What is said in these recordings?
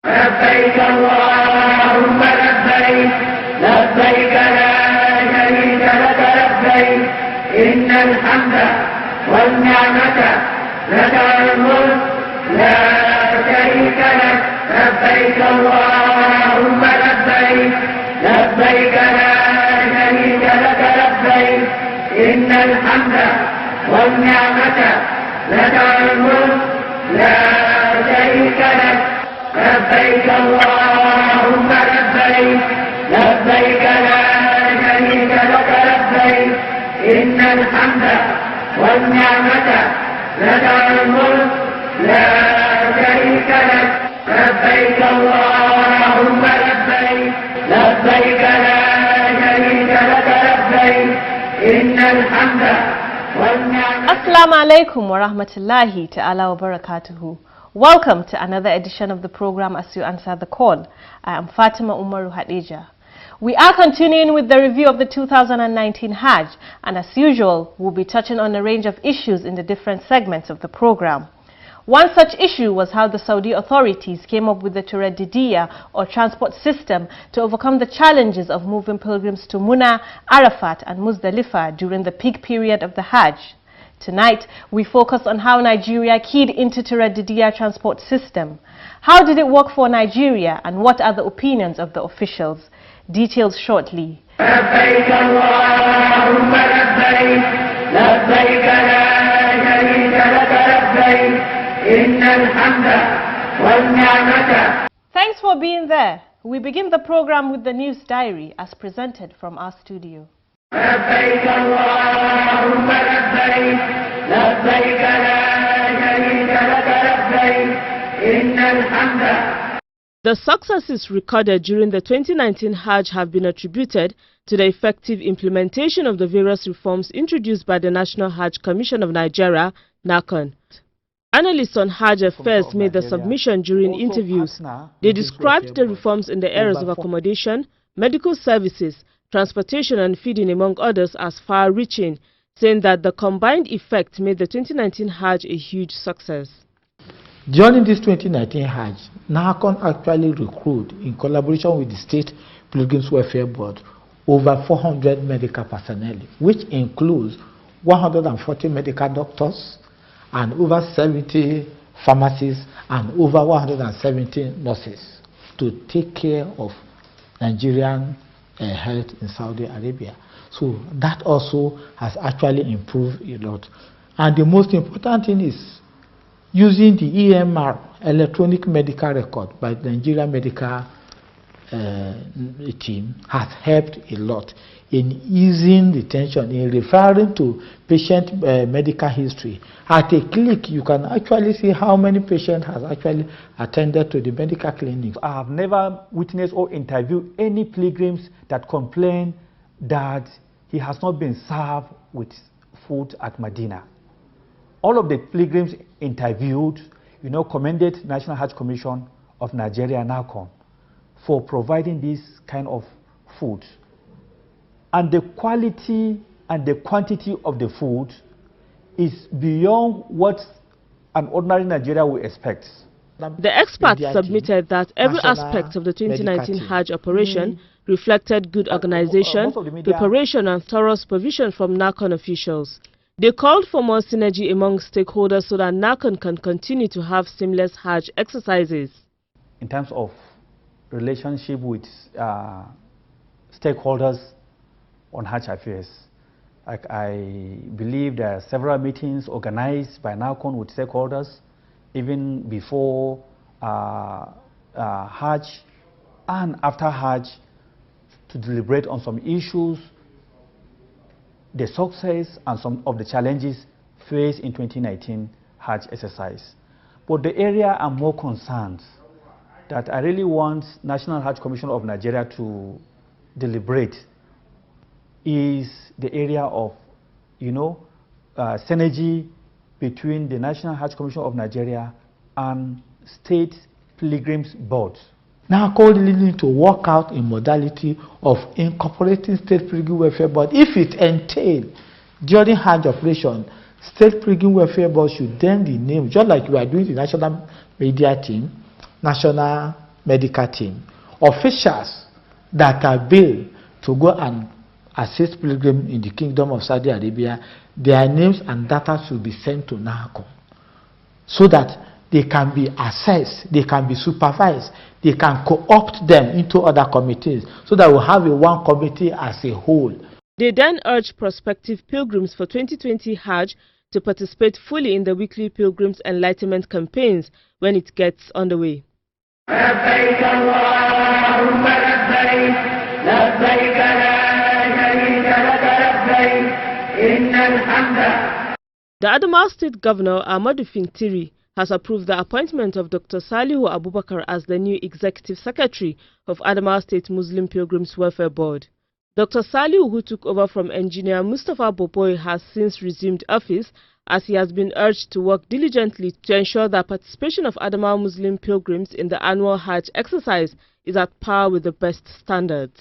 لبيك اللهم لبيك لبيك لا شريك لك لبيك إن الحمد والنعمة لك الملك لا شريك لك لبيك اللهم لبيك لبيك لا شريك لك لبيك إن الحمد والنعمة لك الملك لا شريك لك لبيك اللهم لبيك لبيك لا شريك لك لبيك إن الحمد والنعمة لك الملك لا شريك لك لبيك اللهم لبيك لبيك لا شريك لك لبيك إن الحمد والنعمة. Assalamu alaikum wa rahmatullahi ta'ala wa barakatuhu. Welcome to another edition of the program As You Answer the Call. I am Fatima Umaru Hadija. We are continuing with the review of the 2019 Hajj, and as usual, we'll be touching on a range of issues in the different segments of the program. One such issue was how the Saudi authorities came up with the Turadidiyya or transport system to overcome the challenges of moving pilgrims to Muna, Arafat and Muzdalifah during the peak period of the Hajj. Tonight, we focus on how Nigeria keyed into Turadidiyya transport system. How did it work for Nigeria, and what are the opinions of the officials? Details shortly. Thanks for being there. We begin the program with the news diary as presented from our studio. The successes recorded during the 2019 Hajj have been attributed to the effective implementation of the various reforms introduced by the National Hajj Commission of Nigeria, NAHCON. Analysts on Hajj affairs made the submission during interviews. They described the reforms in the areas of accommodation, medical services, transportation and feeding, among others, as far-reaching, saying that the combined effect made the 2019 Hajj a huge success. During this 2019 Hajj, NAHCON actually recruited, in collaboration with the State Pilgrims Welfare Board, over 400 medical personnel, which includes 140 medical doctors and over 70 pharmacists and over 170 nurses to take care of Nigerian health in Saudi Arabia. So that also has actually improved a lot. And the most important thing is using the EMR, electronic medical record, by the Nigerian medical team has helped a lot in easing the tension, in referring to patient medical history. At a click, you can actually see how many patients has actually attended to the medical clinic. I have never witnessed or interviewed any pilgrims that complain that he has not been served with food at Medina. All of the pilgrims interviewed, commended National Hajj Commission of Nigeria, NAHCON, for providing this kind of food. And the quality and the quantity of the food is beyond what an ordinary Nigerian would expect. The experts submitted that every aspect of the 2019 Hajj operation reflected good organization, preparation and thorough supervision from NAHCON officials. They called for more synergy among stakeholders so that NAHCON can continue to have seamless Hajj exercises. In terms of relationship with stakeholders on Hajj affairs, I believe there are several meetings organized by NAHCON with stakeholders, even before Hajj and after Hajj, to deliberate on some issues, the success and some of the challenges faced in 2019 Hajj exercise. But the area I'm more concerned that I really want National Hajj Commission of Nigeria to deliberate is the area of, synergy between the National Hajj Commission of Nigeria and State Pilgrims Board. NAHCON need to work out a modality of incorporating State Pilgrim Welfare Board. If it entails during Hajj operation, State Pilgrim Welfare Board should then be named, just like we are doing the national media team, national medical team. Officials that are billed to go and assist pilgrims in the Kingdom of Saudi Arabia, their names and data should be sent to NAHCON so that they can be assessed, they can be supervised, they can co-opt them into other committees so that we'll have a one committee as a whole. They then urge prospective pilgrims for 2020 Hajj to participate fully in the weekly Pilgrims Enlightenment campaigns when it gets underway. The Adamawa State Governor Ahmadu Fintiri has approved the appointment of Dr. Salihu Abubakar as the new Executive Secretary of Adamawa State Muslim Pilgrims Welfare Board. Dr. Salihu, who took over from Engineer Mustapha Boboy, has since resumed office as he has been urged to work diligently to ensure that participation of Adamawa Muslim pilgrims in the annual Hajj exercise is at par with the best standards.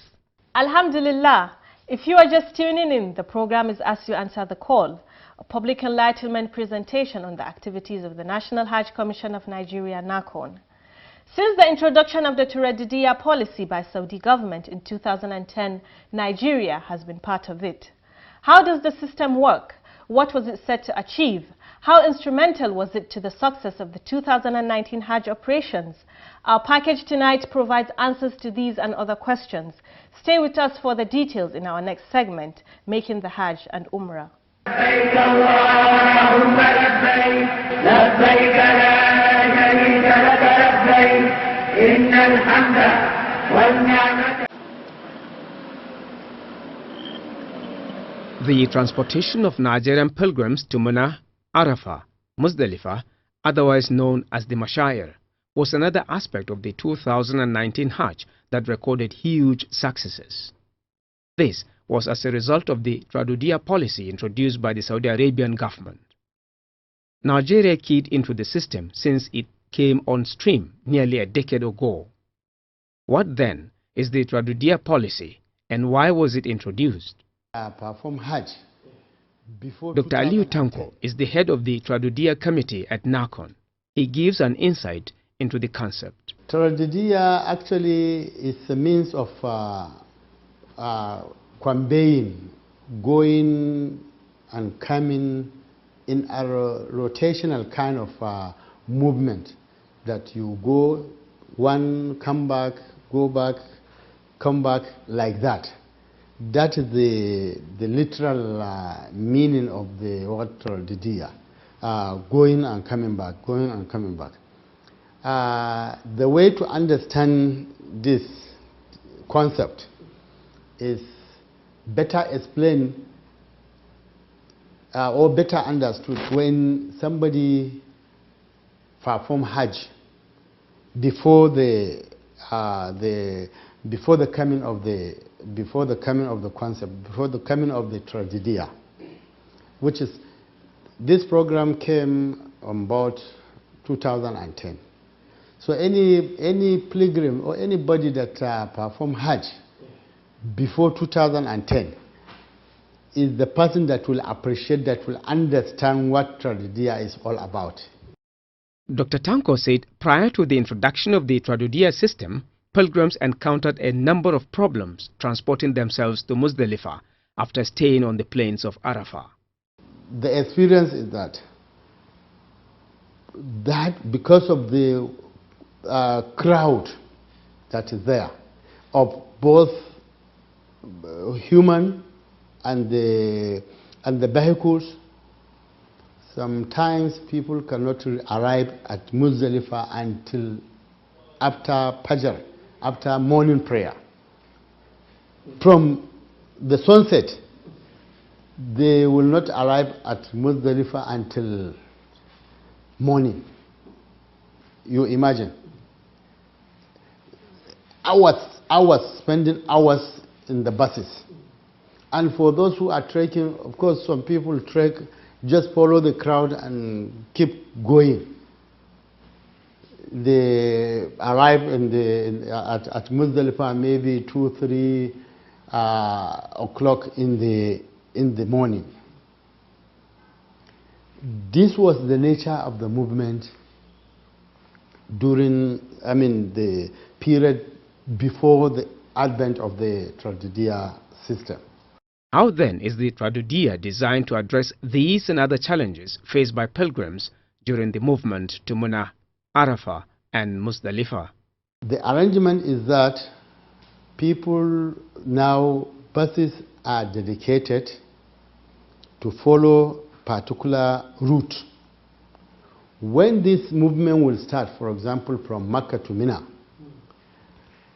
Alhamdulillah, if you are just tuning in, the program is As You Answer the Call, a public enlightenment presentation on the activities of the National Hajj Commission of Nigeria, NAHCON. Since the introduction of the Turadidiyya policy by Saudi government in 2010, Nigeria has been part of it. How does the system work? What was it set to achieve? How instrumental was it to the success of the 2019 Hajj operations? Our package tonight provides answers to these and other questions. Stay with us for the details in our next segment, Making the Hajj and Umrah. The transportation of Nigerian pilgrims to Mina, Arafah, Muzdalifah, otherwise known as the Mashayir, was another aspect of the 2019 Hajj that recorded huge successes. This was as a result of the Turadidiyya policy introduced by the Saudi Arabian government. Nigeria keyed into the system since it came on stream nearly a decade ago. What then is the Turadidiyya policy and why was it introduced? Perform Hajj before Dr. Aliyu Tanko is the head of the Turadidiyya committee at NAHCON. He gives an insight into the concept. Turadidiyya actually is a means of conveying, going and coming in a rotational kind of movement, that you go one, come back, go back, come back, like that. That is the literal meaning of the word Turadidiyya, going and coming back, going and coming back. The way to understand this concept is better explained or better understood when somebody perform Hajj before the coming of the concept, before the coming of the Turadidiyya, which is, this program came on board 2010. So any pilgrim or anybody that perform Hajj before 2010 is the person that will appreciate, that will understand what Turadidiyya is all about. Dr. Tanko said prior to the introduction of the Turadidiyya system, pilgrims encountered a number of problems transporting themselves to Muzdalifah after staying on the plains of Arafah. The experience is that because of the crowd that is there, of both human and the vehicles, sometimes people cannot arrive at Muzdalifah until after Fajr, after morning prayer. From the sunset, they will not arrive at Muzdalifah until morning. You imagine. Hours, spending hours in the buses. And for those who are trekking, of course, some people trek, just follow the crowd and keep going. They arrive at Muzdalifah maybe 2, 3 o'clock in the morning. This was the nature of the movement during, the period before the advent of the Tradudia system. How then is the Tradudia designed to address these and other challenges faced by pilgrims during the movement to Muna, Arafah and Muzdalifah? The arrangement is that people now, buses are dedicated to follow particular route. When this movement will start, for example, from Mecca to Mina,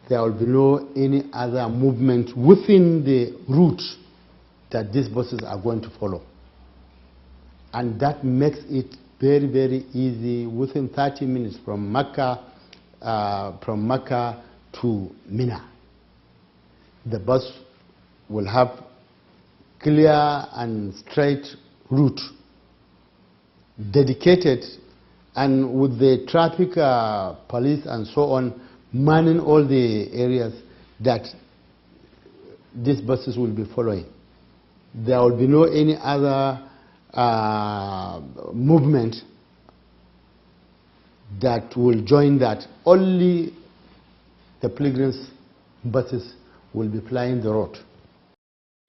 there will be no any other movement within the route that these buses are going to follow. And that makes it very, very easy. Within 30 minutes from Mecca to Mina, the bus will have clear and straight route, dedicated, and with the traffic police and so on manning all the areas that these buses will be following. There will be no any other movement that will join that. Only the pilgrims' buses will be plying the road.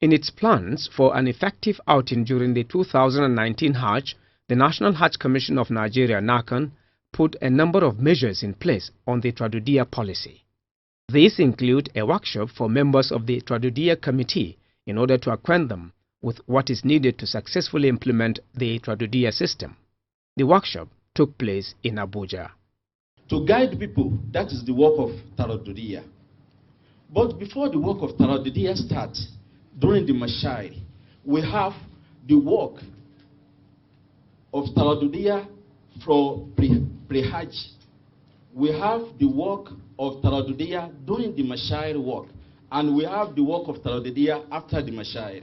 In its plans for an effective outing during the 2019 Hajj, the National Hajj Commission of Nigeria, NAHCON, put a number of measures in place on the Tradudia policy. These include a workshop for members of the Tradudia committee in order to acquaint them with what is needed to successfully implement the Tradudia system. The workshop took place in Abuja. To guide people, that is the work of Tradudia. But before the work of Tradudia starts, during the Mashai, we have the work of Tradudia for pre-Hajj. We have the work of Tradudia during the Mashai work, and we have the work of Tradudia after the Mashai.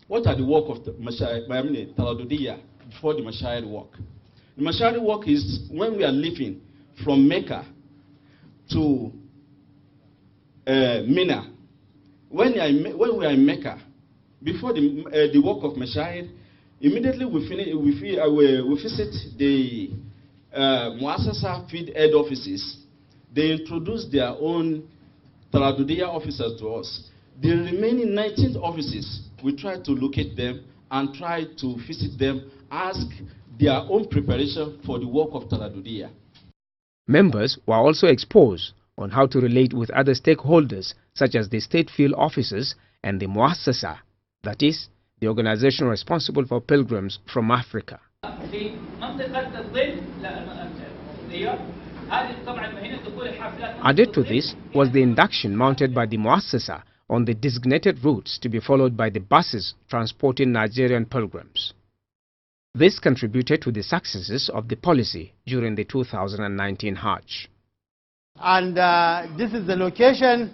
What are the work of Tradudia before the Mashai work? The Mashai work is when we are leaving from Mecca to Mina. When we are in Mecca, before the work of Mashai, immediately we visit the Muassasa field head offices. They introduce their own Tradudia officers to us. The remaining 19 offices, we try to locate them and try to visit them, ask their own preparation for the work of Tradudia. Members were also exposed on how to relate with other stakeholders such as the state field officers and the Muassasa, that is, the organization responsible for pilgrims from Africa. Added to this was the induction mounted by the Muassasa on the designated routes to be followed by the buses transporting Nigerian pilgrims. This contributed to the successes of the policy during the 2019 Hajj. And this is the location,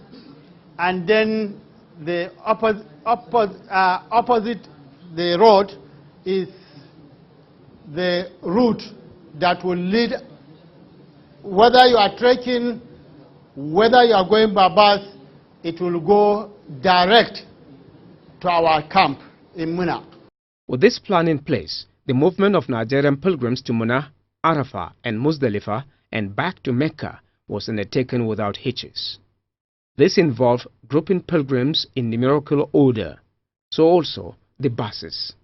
and then the opposite the road is the route that will lead, whether you are trekking, whether you are going by bus, it will go direct to our camp in Muna. With this plan in place, the movement of Nigerian pilgrims to Muna, Arafah and Muzdalifah and back to Mecca was undertaken without hitches. This involved grouping pilgrims in numerical order, so also the buses.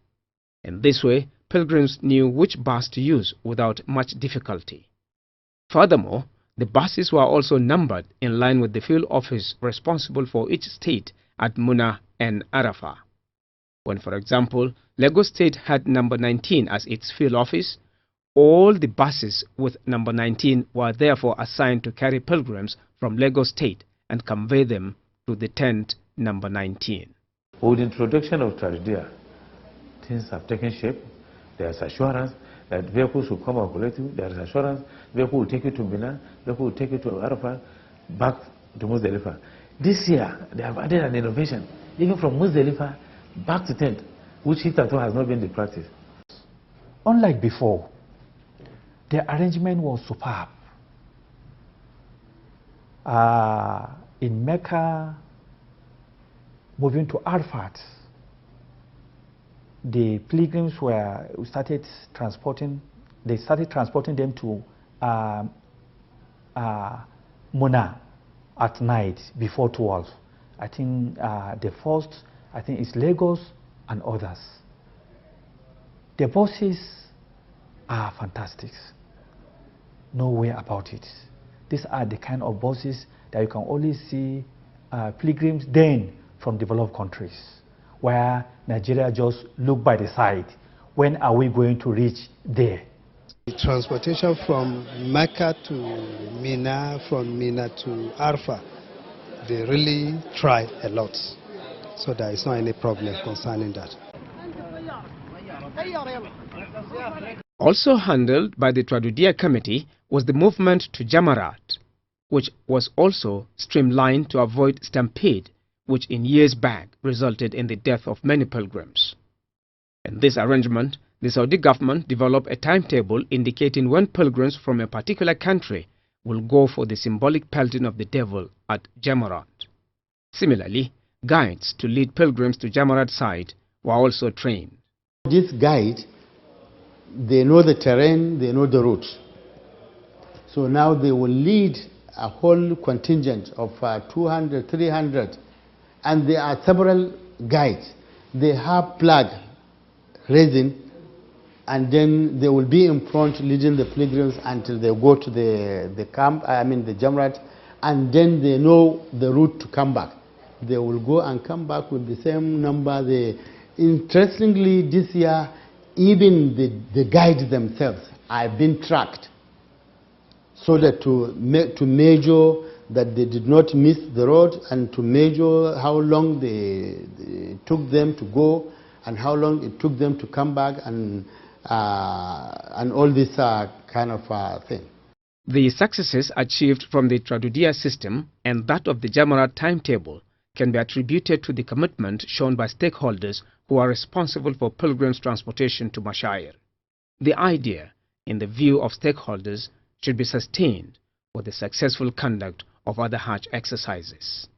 In this way, pilgrims knew which bus to use without much difficulty. Furthermore, the buses were also numbered in line with the field office responsible for each state at Muna and Arafah. When, for example, Lagos State had number 19 as its field office, all the buses with number 19 were therefore assigned to carry pilgrims from Lagos State and convey them to the tent number 19. With the introduction of Tradudia, things have taken shape. There is assurance that vehicles will come and collect you. There is assurance vehicle will take you to Mina, vehicle will take you to Arafah, back to Muzdalifah. This year, they have added an innovation, even from Muzdalifah back to tent, which hitherto has not been the practice. Unlike before, the arrangement was superb. In Mecca, moving to Arafat, the pilgrims started transporting them to Muna at night before 12. I think the first, I think it's Lagos and others. The buses are fantastic. No way about it. These are the kind of buses that you can only see pilgrims then from developed countries, where Nigeria just look by the side. When are we going to reach there? The transportation from Mecca to Mina, from Mina to Arfa, they really try a lot. So there is not any problem concerning that. Also handled by the Tradudia Committee was the movement to Jamarat, which was also streamlined to avoid stampede, which in years back resulted in the death of many pilgrims. In this arrangement, the Saudi government developed a timetable indicating when pilgrims from a particular country will go for the symbolic pelting of the devil at Jamarat. Similarly, guides to lead pilgrims to Jamarat site were also trained. This guide, they know the terrain, they know the route. So now they will lead a whole contingent of 200, 300, and there are several guides. They have flag raising, and then they will be in front leading the pilgrims until they go to the camp, the Jamarat, and then they know the route to come back. They will go and come back with the same number. Interestingly, this year, even the guides themselves are being tracked, so that to measure that they did not miss the road, and to measure how long they took them to go and how long it took them to come back, and all this kind of thing. The successes achieved from the Tradudia system and that of the Jamarat timetable can be attributed to the commitment shown by stakeholders who are responsible for pilgrims' transportation to Mashayir. The idea, in the view of stakeholders, should be sustained for the successful conduct of other Hajj exercises.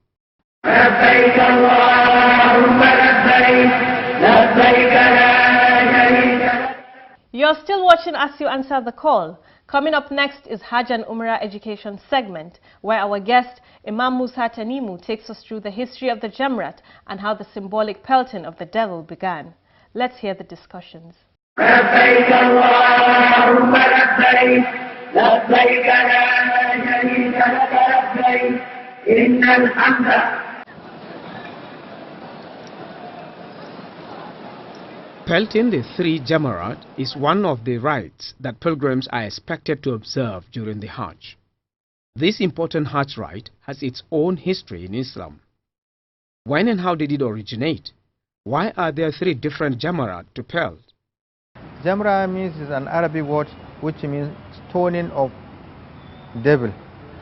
You're still watching As You Answer the Call. Coming up next is Hajj and Umrah Education segment, where our guest Imam Musa Tanimu takes us through the history of the Jamrat and how the symbolic pelting of the devil began. Let's hear the discussions. Pelting the three Jamarat is one of the rites that pilgrims are expected to observe during the Hajj. This important Hajj rite has its own history in Islam. When and how did it originate? Why are there three different Jamarat to pelt? Jamra means is an Arabic word which means stoning of devil.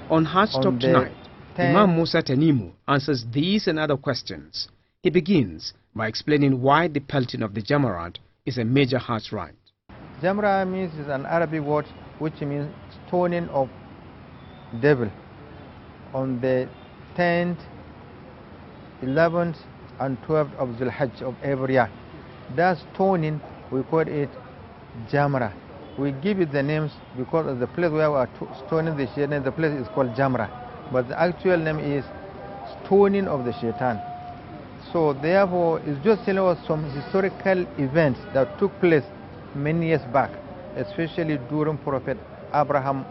On Hajj Talk tonight, Imam Musa Tanimu answers these and other questions. He begins by explaining why the pelting of the Jamarat is a major Hajj rite. Jamra means is an Arabic word which means stoning of devil. On the 10th, 11th and 12th of the Hajj of every year. That stoning, we call it Jamra. We give it the names because of the place where we are stoning the shaitan. The place is called Jamra, but the actual name is stoning of the shaitan. So therefore, it's just telling us some historical events that took place many years back, especially during Prophet Abraham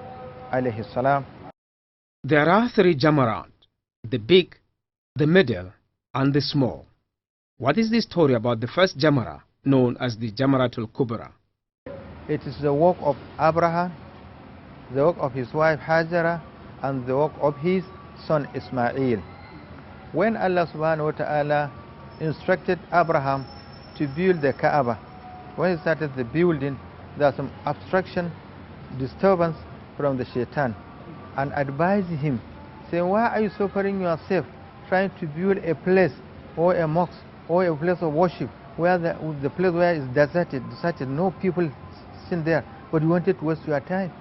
alayhi salam. There are three Jamarat, the big, the middle, and the small. What is the story about the first Jamara, known as the Jamaratul Kubra? It is the work of Abraham, the work of his wife Hajara, and the work of his son Ismail. When Allah subhanahu wa ta'ala instructed Abraham to build the Kaaba, when he started the building, there was some obstruction, disturbance from the shaitan, and advised him, saying, why are you suffering yourself trying to build a place or a mosque or a place of worship where the place where is deserted, no people sitting there, but you wanted to waste your time?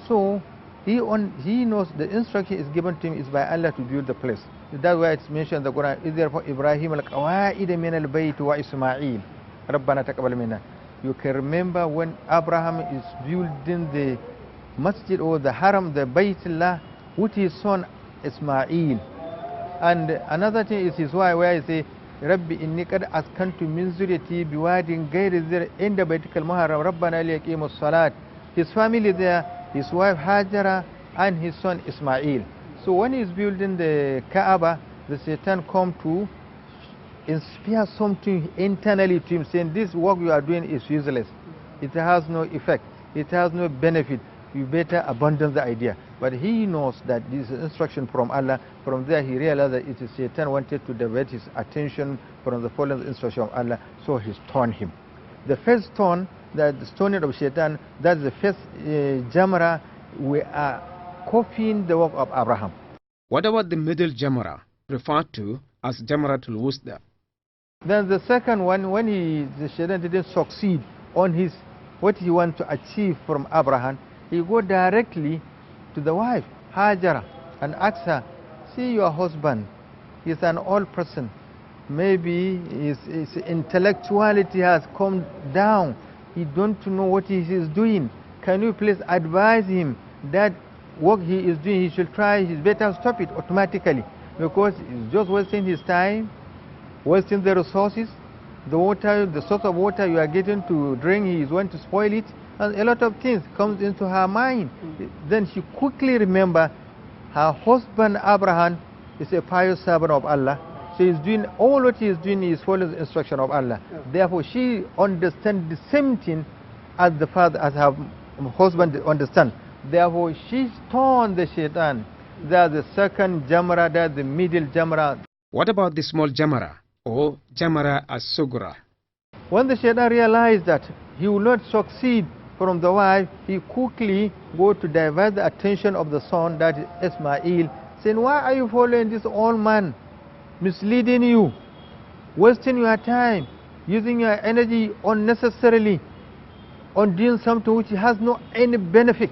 So he knows the instruction is given to him is by Allah to build the place. That's why it's mentioned in the Quran, is there for Ibrahim al-Qawaid min al-Bayt wa Ismail Rabbana taqabbal minna. You can remember when Abraham is building the masjid or the haram, the Baytullah, with his son Ismail. And another thing is his wife, where he say, Rabbi inni qad askantu min zuriyati biwadin ghayri zir inda baytikal muharram rabbana liyaqimus salat. His family there, his wife Hajara and his son Ismail. So when he's building the Kaaba, the Satan come to inspire something internally to him, saying this work you are doing is useless. It has no effect. It has no benefit. You better abandon the idea. But he knows that this is instruction from Allah. From there he realized that it is Satan wanted to divert his attention from the following instruction of Allah, so he stoned him. The first stone, that the stoning of Satan, that's the first Jamra. We are copying the work of Abraham. What about the middle Jamra, referred to as Jamratul Wusta? Then the second one, when the Satan didn't succeed on his what he wanted to achieve from Abraham, he go directly to the wife, Hajara, and ask her, see your husband, he's an old person. Maybe his intellectuality has come down. He don't know what he is doing. Can you please advise him that what he is doing, he should try, he's better stop it automatically, because he's just wasting his time, wasting the resources, the water, the source of water you are getting to drink, he is going to spoil it, and a lot of things comes into her mind. Then she quickly remember her husband Abraham is a pious servant of Allah. She is doing all what he is doing is following the instruction of Allah. Therefore, she understands the same thing as the father, as her husband understands. Therefore, she stoned the Shaitan. That's the second Jamra, that's the middle Jamra. What about the small Jamra, or Jamra as-Sugra? When the Shaitan realized that he will not succeed from the wife, he quickly go to divert the attention of the son, that is Ismail, saying, why are you following this old man, misleading you, wasting your time, using your energy unnecessarily on doing something which has no any benefit?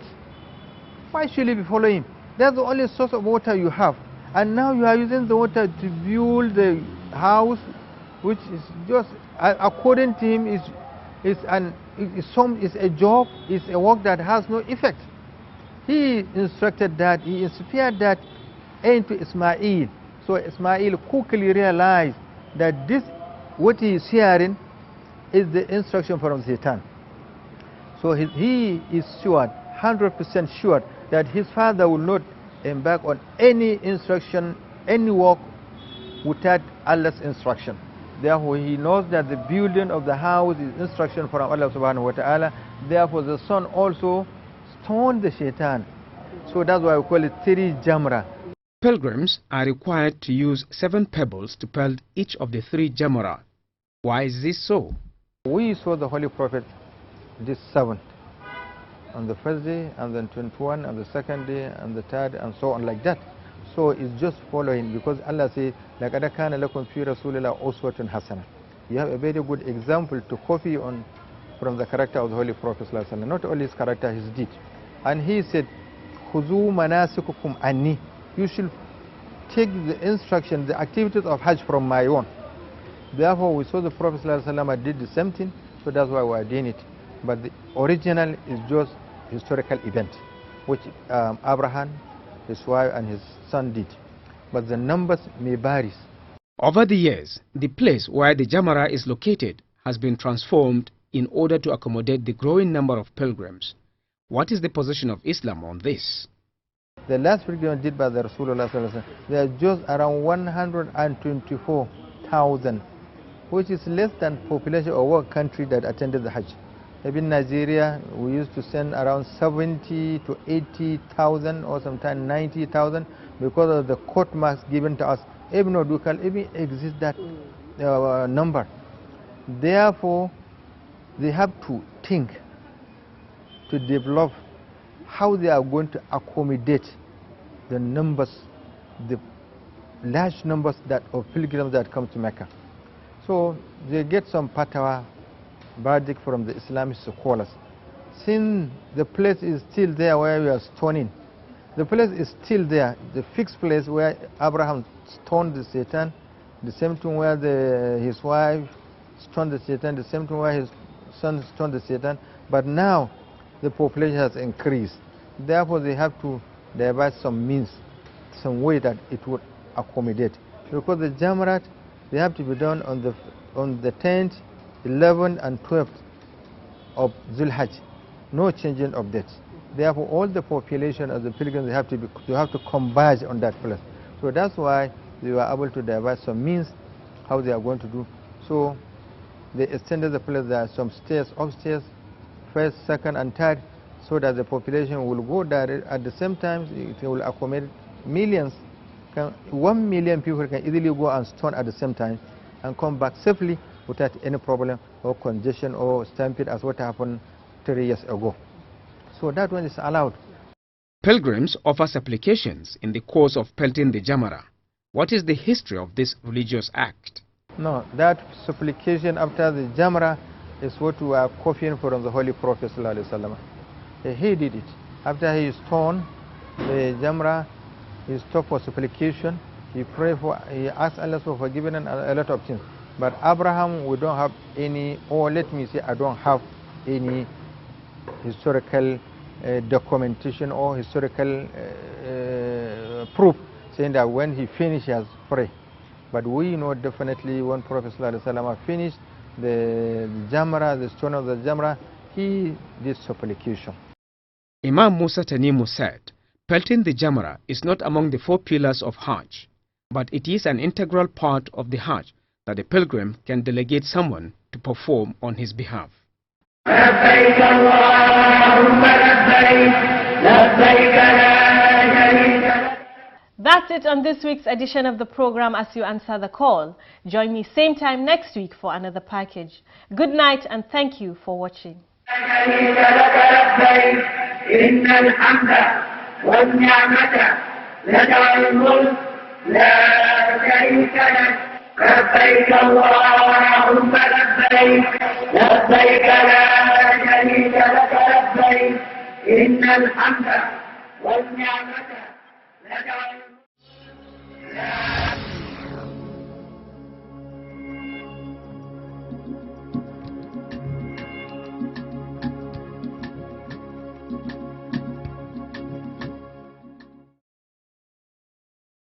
Why should you be following him? That's the only source of water you have. And now you are using the water to build the house, which is just, according to him, is a job, is a work that has no effect. He instructed that, he inspired that into Ismail. So Ismail quickly realized that this, what he is hearing, is the instruction from Satan. So he is sure, 100% sure, that his father will not embark on any instruction, any work, without Allah's instruction. Therefore, he knows that the building of the house is instruction from Allah subhanahu wa ta'ala. Therefore, the son also stoned the Shaitan. So that's why we call it 3 Jamra. Pilgrims are required to use 7 pebbles to pelt each of the 3 Jamra. Why is this so? We saw the Holy Prophet this 7th, on the first day, and then 21, and the second day, and the third, and so on like that. So it's just following, because Allah says, لَقَدْ كَانَ لَكُمْ فِي رَسُولِ اللَّهِ أُسْوَةٌ حَسَنَةٌ. You have a very good example to copy on from the character of the Holy Prophet, not only his character, his deed. And he said, خُذُوا مَنَاسِكُكُمْ عَنِّي. You should take the instruction, the activities of Hajj from my own. Therefore, we saw the Prophet did the same thing, so that's why we are doing it. But the original is just historical event, which Abraham, his wife, and his son did. But the numbers may vary. Over the years, the place where the Jamra is located has been transformed in order to accommodate the growing number of pilgrims. What is the position of Islam on this? The last pilgrimage did by the Rasulullah, there are just around 124,000, which is less than population of our country that attended the Hajj. Maybe in Nigeria, we used to send around 70 to 80,000 or sometimes 90,000 because of the court marks given to us. Even Dukal even exists that number. Therefore, they have to think to develop how they are going to accommodate the numbers, the large numbers of pilgrims that come to Mecca. So they get some fatwa verdict from the Islamic scholars. Since the place is still there where we are stoning, the place is still there, the fixed place where Abraham stoned the Satan, the same thing where his wife stoned the Satan, the same thing where his son stoned the Satan, but now the population has increased. Therefore, they have to devise some means, some way that it would accommodate. Because the Jamrat, they have to be done on the 10th, 11th and 12th of Zulhajj. No changing of dates. Therefore, all the population of the pilgrims, they have to converge on that place. So that's why they were able to devise some means how they are going to do. So they extended the place. There are some stairs upstairs, first, second, and third, so that the population will go there. At the same time, it will accommodate millions. 1 million people can easily go and stone at the same time and come back safely without any problem or congestion or stampede as what happened 3 years ago. So that one is allowed. Pilgrims offer supplications in the course of pelting the Jamara. What is the history of this religious act? No, that supplication after the Jamra is what we are copying from the Holy Prophet ﷺ. He did it. After he stoned the Jamra, he stopped for supplication. He prayed he asked Allah for forgiveness and a lot of things. But Abraham, we don't have any, or let me say, I don't have any historical documentation or historical proof saying that when he finished, he has prayed. But we know definitely when Prophet ﷺ finished the Jamra, the stone of the Jamra, he did supplication. Imam Musa Tanimu said, pelting the Jamra is not among the 4 pillars of Hajj, but it is an integral part of the Hajj that a pilgrim can delegate someone to perform on his behalf. That's it on this week's edition of the program As You Answer the Call. Join me same time next week for another package. Good night and thank you for watching. لبيك اللهم لبيك لبيك لا شريك لك لبيك إن الحمد والنعمة لك